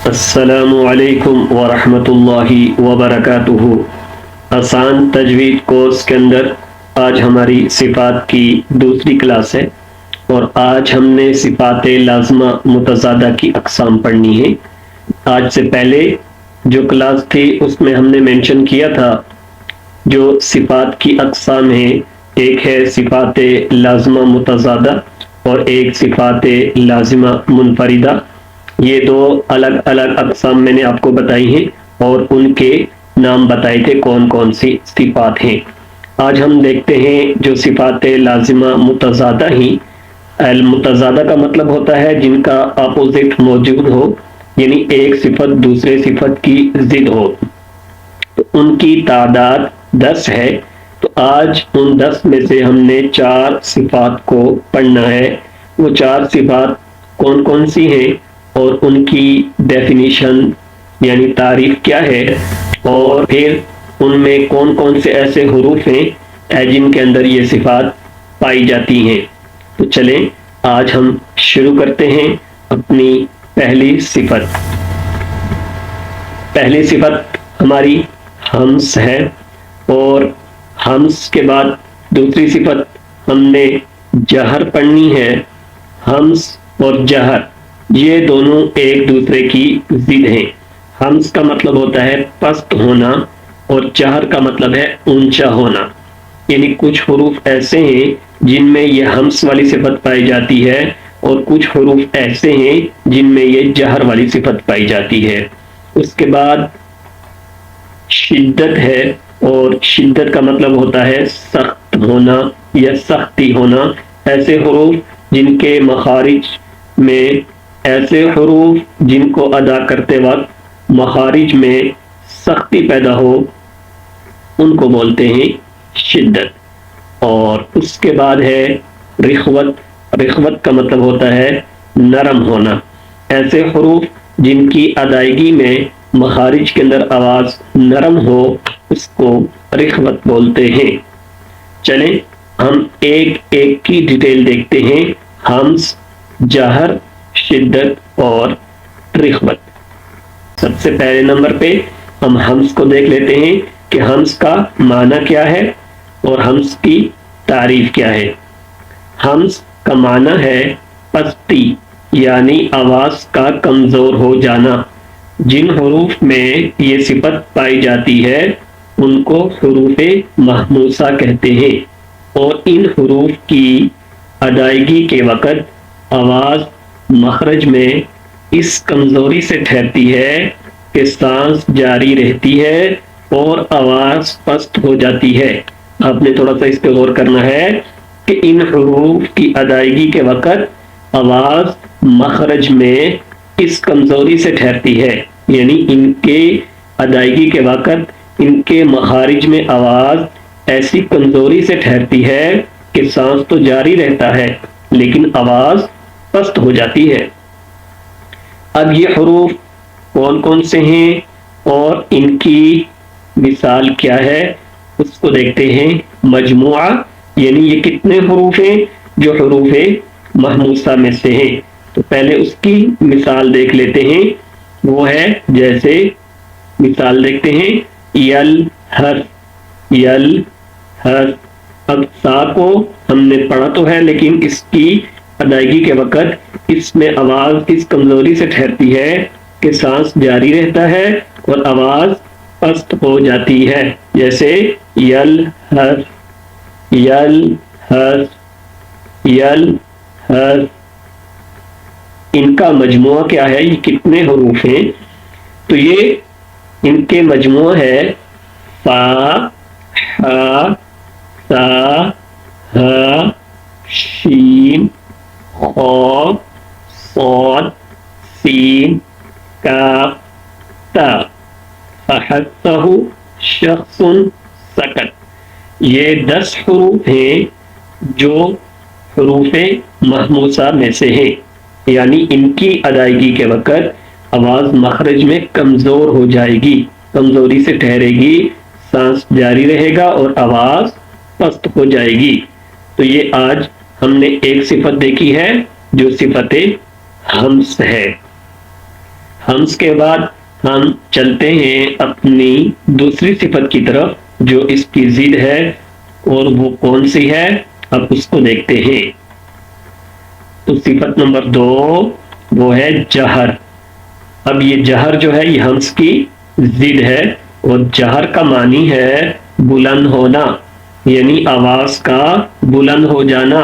السلام علیکم ورحمۃ اللہ وبرکاتہ۔ آسان تجوید کورس کے اندر آج ہماری صفات کی دوسری کلاس ہے، اور آج ہم نے صفات لازمہ متضادہ کی اقسام پڑھنی ہے۔ آج سے پہلے جو کلاس تھی اس میں ہم نے مینشن کیا تھا جو صفات کی اقسام ہیں، ایک ہے صفات لازمہ متضادہ اور ایک صفات لازمہ منفردہ۔ یہ دو الگ الگ اقسام میں نے آپ کو بتائی ہیں اور ان کے نام بتائے تھے کون کون سی صفات ہیں۔ آج ہم دیکھتے ہیں جو صفات لازمہ متضادہ ہیں۔ المتضادہ کا مطلب ہوتا ہے جن کا اپوزٹ موجود ہو، یعنی ایک صفت دوسرے صفت کی ضد ہو۔ تو ان کی تعداد 10 ہے۔ تو آج ان 10 میں سے ہم نے 4 صفات کو پڑھنا ہے۔ وہ 4 صفات کون کون سی ہیں اور ان کی ڈیفینیشن یعنی تعریف کیا ہے، اور پھر ان میں کون کون سے ایسے حروف ہیں جن کے اندر یہ صفات پائی جاتی ہیں۔ تو چلیں آج ہم شروع کرتے ہیں اپنی پہلی صفت۔ پہلی صفت ہماری ہمس ہے، اور ہمس کے بعد دوسری صفت ہم نے جہر پڑھنی ہے۔ ہمس اور جہر یہ دونوں ایک دوسرے کی ضد ہیں۔ ہمس کا مطلب ہوتا ہے پست ہونا اور جہر کا مطلب ہے اونچا ہونا، یعنی کچھ حروف ایسے ہیں جن میں یہ ہمس والی صفت پائی جاتی ہے اور کچھ حروف ایسے ہیں جن میں یہ جہر والی صفت پائی جاتی ہے۔ اس کے بعد شدت ہے، اور شدت کا مطلب ہوتا ہے سخت ہونا یا سختی ہونا۔ ایسے حروف جن کے مخارج میں ایسے حروف جن کو ادا کرتے وقت مخارج میں سختی پیدا ہو ان کو بولتے ہیں شدت۔ اور اس کے بعد ہے رخوت۔ رخوت کا مطلب ہوتا ہے نرم ہونا۔ ایسے حروف جن کی ادائیگی میں مخارج کے اندر آواز نرم ہو اس کو رخوت بولتے ہیں۔ چلیں ہم ایک ایک کی ڈیٹیل دیکھتے ہیں، ہمس، جہر، شدت اور رخوت۔ سب سے پہلے نمبر پہ ہم ہمس کو دیکھ لیتے ہیں کہ ہمس کا معنی کیا ہے اور ہمس کی تعریف کیا ہے۔ ہمس کا معنی ہے پستی، یعنی آواز کا کمزور ہو جانا۔ جن حروف میں یہ صفت پائی جاتی ہے ان کو حروف محموسہ کہتے ہیں، اور ان حروف کی ادائیگی کے وقت آواز مخرج میں اس کمزوری سے ٹھہرتی ہے کہ سانس جاری رہتی ہے اور آواز پست ہو جاتی ہے۔ آپ نے تھوڑا سا اس پہ غور کرنا ہے کہ ان حروف کی ادائیگی کے وقت آواز مخرج میں اس کمزوری سے ٹھہرتی ہے، یعنی ان کے ادائیگی کے وقت ان کے مخارج میں آواز ایسی کمزوری سے ٹھہرتی ہے کہ سانس تو جاری رہتا ہے لیکن آواز پست ہو جاتی ہے۔ اب یہ حروف کون کون سے ہیں اور ان کی مثال کیا ہے اس کو دیکھتے ہیں۔ مجموعہ یعنی یہ کتنے حروف ہیں جو حروف محموسہ میں سے ہیں۔ تو پہلے اس کی مثال دیکھ لیتے ہیں، وہ ہے جیسے مثال دیکھتے ہیں یل حرف، یل حرف۔ اب سا کو ہم نے پڑھا تو ہے لیکن اس کی ادائیگی کے وقت اس میں آواز اس کمزوری سے ٹھہرتی ہے کہ سانس جاری رہتا ہے اور آواز پست ہو جاتی ہے، جیسے یل حرف، یل حرف، یل حرف۔ ان کا مجموعہ کیا ہے، یہ کتنے حروف ہیں؟ تو یہ ان کے مجموعہ ہے فا، ہا، سا، ہ، شین، خا، صاد، سین، کاف، تا۔ فحثہ شخص سکت۔ یہ 10 حروف ہیں جو حروف محموسہ میں سے ہیں، یعنی ان کی ادائیگی کے وقت آواز مخرج میں کمزور ہو جائے گی، کمزوری سے ٹھہرے گی، سانس جاری رہے گا اور آواز پست ہو جائے گی۔ تو یہ آج ہم نے ایک صفت دیکھی ہے جو صفت ہمس ہے۔ ہمس کے بعد ہم چلتے ہیں اپنی دوسری صفت کی طرف جو اس کی ضد ہے، اور وہ کون سی ہے اب اس کو دیکھتے ہیں۔ تو صفت نمبر 2 وہ ہے جہر۔ اب یہ جہر جو ہے یہ ہمس کی ضد ہے، اور جہر کا معنی ہے بلند ہونا، یعنی آواز کا بلند ہو جانا۔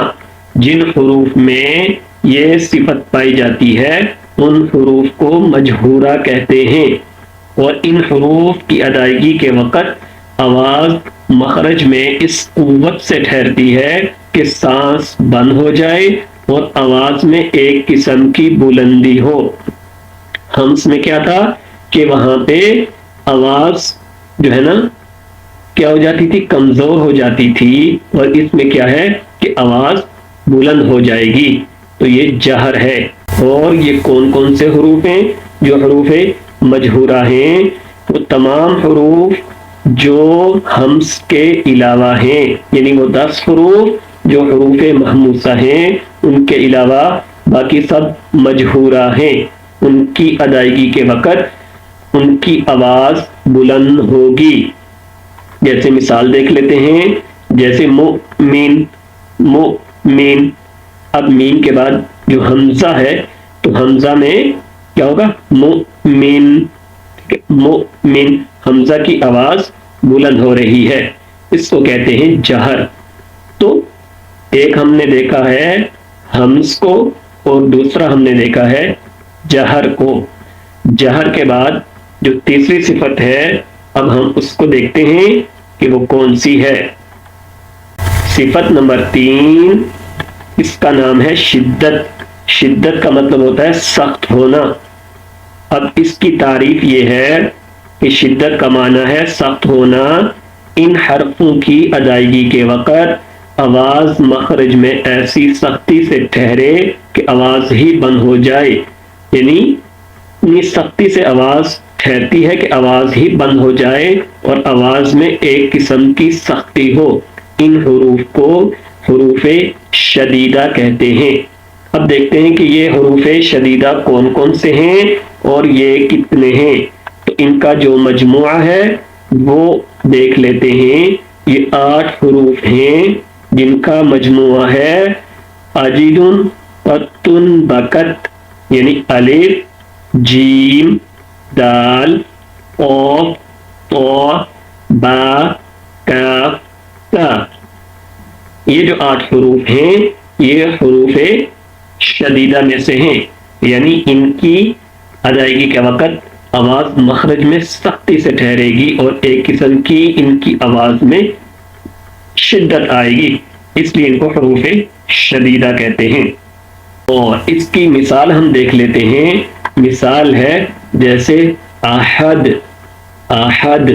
جن حروف میں یہ صفت پائی جاتی ہے ان حروف کو مجہورہ کہتے ہیں، اور ان حروف کی ادائیگی کے وقت آواز مخرج میں اس قوت سے ٹھہرتی ہے کہ سانس بند ہو جائے اور آواز میں ایک قسم کی بلندی ہو۔ ہمس میں کیا تھا کہ وہاں پہ آواز جو ہے نا کیا ہو جاتی تھی، کمزور ہو جاتی تھی، اور اس میں کیا ہے کہ آواز بلند ہو جائے گی۔ تو یہ جہر ہے۔ اور یہ کون کون سے حروف ہیں جو حروف مجہورہ ہیں؟ وہ تمام حروف جو ہمس کے علاوہ ہیں، یعنی وہ 10 حروف جو حروف محموسہ ہیں ان کے علاوہ باقی سب مجہورہ ہیں۔ ان کی ادائیگی کے وقت ان کی آواز بلند ہوگی۔ جیسے مثال دیکھ لیتے ہیں، جیسے مؤمن، مؤمن، اب مین کے بعد جو حمزہ ہے تو حمزہ میں کیا ہوگا، مؤمن، مؤمن، حمزہ کی آواز بلند ہو رہی ہے، اس کو کہتے ہیں جہر۔ تو ایک ہم نے دیکھا ہے ہمس کو، اور دوسرا ہم نے دیکھا ہے جہر کو۔ جہر کے بعد جو تیسری صفت ہے اب ہم اس کو دیکھتے ہیں کہ وہ کون سی ہے۔ صفت نمبر 3 اس کا نام ہے شدت۔ شدت کا مطلب ہوتا ہے سخت ہونا۔ اب اس کی تعریف یہ ہے کہ شدت کا معنی ہے سخت ہونا، ان حرفوں کی ادائیگی کے وقت آواز مخرج میں ایسی سختی سے ٹھہرے کہ آواز ہی بند ہو جائے، یعنی اتنی سختی سے آواز ٹھہرتی ہے کہ آواز ہی بند ہو جائے اور آواز میں ایک قسم کی سختی ہو۔ ان حروف کو حروف شدیدہ کہتے ہیں۔ اب دیکھتے ہیں کہ یہ حروف شدیدہ کون کون سے ہیں اور یہ کتنے ہیں۔ تو ان کا جو مجموعہ ہے وہ دیکھ لیتے ہیں۔ یہ 8 حروف ہیں جن کا مجموعہ ہے اجدن، قطن، بکت، یعنی الف، جیم، دال، قاف، طا، با، کاف، تا۔ یہ جو 8 حروف ہیں یہ حروف شدیدہ میں سے ہیں، یعنی ان کی ادائیگی کے وقت آواز مخرج میں سختی سے ٹھہرے گی اور ایک قسم کی ان کی آواز میں شدت آئے گی، اس لیے ان کو حروف شدیدہ کہتے ہیں۔ اور اس کی مثال ہم دیکھ لیتے ہیں۔ مثال ہے جیسے احد، احد،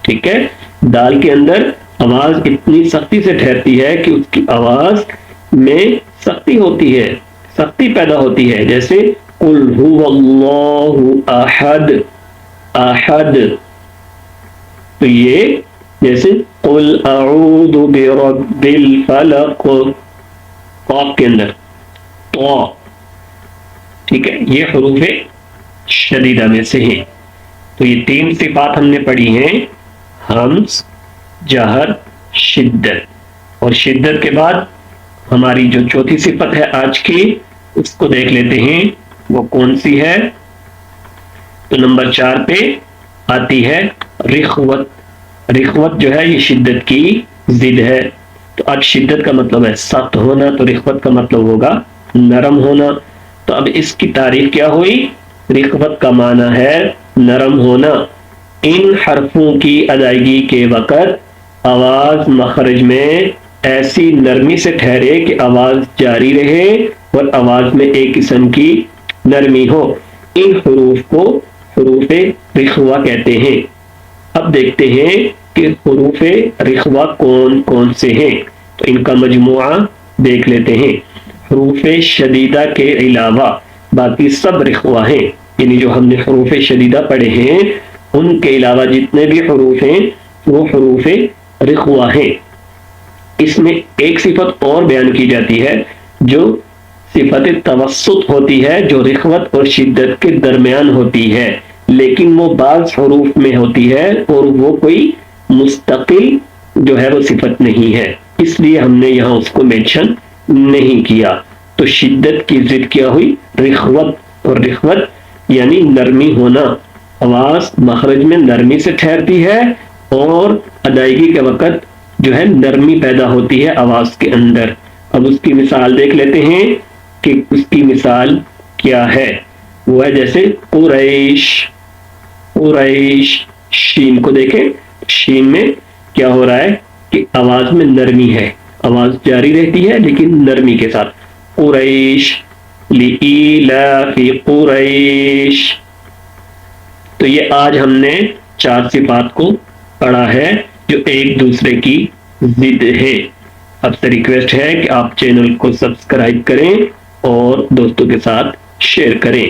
ٹھیک ہے، دال کے اندر آواز اتنی سختی سے ٹھہرتی ہے کہ اس کی آواز میں سختی ہوتی ہے، سختی پیدا ہوتی ہے، جیسے قل هو اللہ احد، احد۔ تو یہ جیسے قل اعوذ برب الفلق، قاف کے اندر طا، ٹھیک ہے، یہ حروف شدیدہ میں سے ہیں۔ تو یہ 3 صفات ہم نے پڑھی ہیں، ہمس، جہر، شدت۔ اور شدت کے بعد ہماری جو چوتھی صفت ہے آج کی اس کو دیکھ لیتے ہیں وہ کون سی ہے۔ تو نمبر 4 پہ آتی ہے رخوت۔ رخوت جو ہے یہ شدت کی ضد ہے۔ تو اب شدت کا مطلب ہے سخت ہونا، تو رخوت کا مطلب ہوگا نرم ہونا۔ تو اب اس کی تعریف کیا ہوئی؟ رخوت کا معنی ہے نرم ہونا، ان حرفوں کی ادائیگی کے وقت آواز مخرج میں ایسی نرمی سے ٹھہرے کہ آواز جاری رہے اور آواز میں ایک قسم کی نرمی ہو۔ ان حروف کو حروف رخوہ کہتے ہیں۔ اب دیکھتے ہیں کہ حروف رخوہ کون کون سے ہیں، تو ان کا مجموعہ دیکھ لیتے ہیں۔ حروف شدیدہ کے علاوہ باقی سب رخوہ ہیں، یعنی جو ہم نے حروف شدیدہ پڑھے ہیں ان کے علاوہ جتنے بھی حروف ہیں وہ حروف رخوہ ہیں۔ اس میں ایک صفت اور بیان کی جاتی ہے جو صفت توسط ہوتی ہے، جو رخوت اور شدت کے درمیان ہوتی ہے، لیکن وہ بعض حروف میں ہوتی ہے اور وہ کوئی مستقل جو ہے وہ صفت نہیں ہے، اس لیے ہم نے یہاں اس کو مینشن نہیں کیا۔ تو شدت کی ضد کیا ہوئی؟ رخوت، اور رخوت یعنی نرمی ہونا، آواز مخرج میں نرمی سے ٹھہرتی ہے اور ادائیگی کے وقت جو ہے نرمی پیدا ہوتی ہے آواز کے اندر۔ اب اس کی مثال دیکھ لیتے ہیں کہ اس کی مثال کیا ہے۔ وہ ہے جیسے قریش، قریش، شین کو دیکھیں، شین میں کیا ہو رہا ہے کہ آواز میں نرمی ہے، آواز جاری رہتی ہے لیکن نرمی کے ساتھ۔ قریش، لإیلاف قریش۔ تو یہ آج ہم نے 4 صفات کو پڑھا ہے جو ایک دوسرے کی ضد ہے۔ اب سے ریکویسٹ ہے کہ آپ چینل کو سبسکرائب کریں اور دوستوں کے ساتھ شیئر کریں۔